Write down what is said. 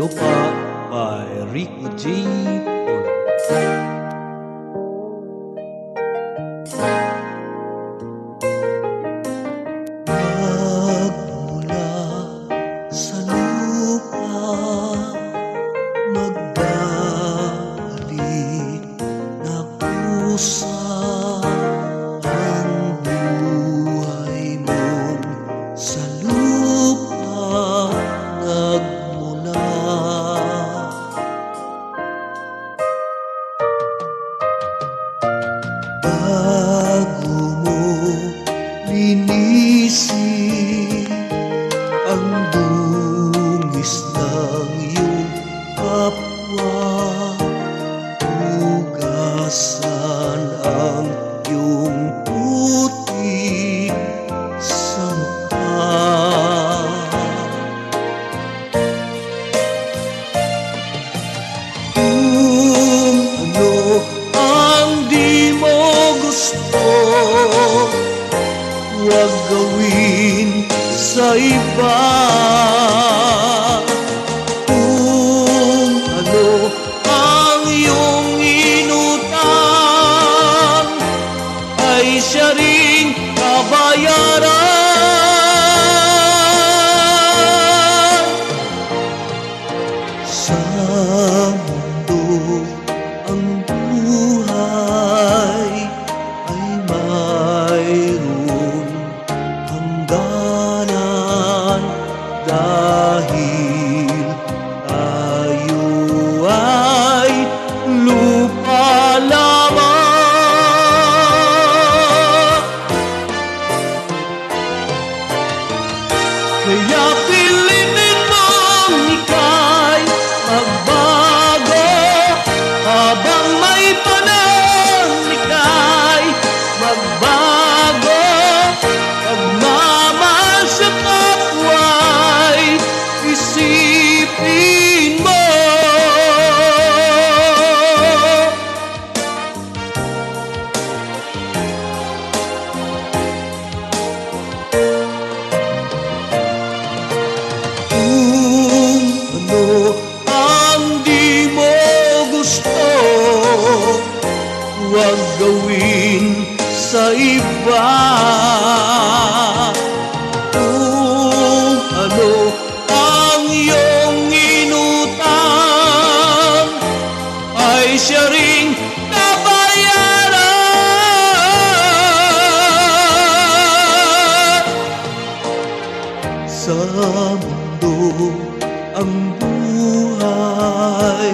Lupa by Rico G. Polo. Magmula sa lupa, magbalik na kusa ang buhay mo sa lupa nagmula. Bago mo linisin ang dungis ng iyong kapwa, hugasan ang iyong putik sa mukha. Kung ano ang di mo gusto, huwag gawin sa iba. Kung ano ang iyong inutang, ay siya ring kabayaran. Sa mundo ang buhay ay mayroon hangganan, dahil tayo ay lupa lamang. Kaya pilitin mong ika'y magbago, habang may panahon ika'y magbago. Pagmamahal sa kapwa'y isipin mo. Kung ano ang di mo gusto, huwag gawin sa iba. Kung ano ang iyong inutang, ay siya ring kabayaran. Sa mundo ang buhay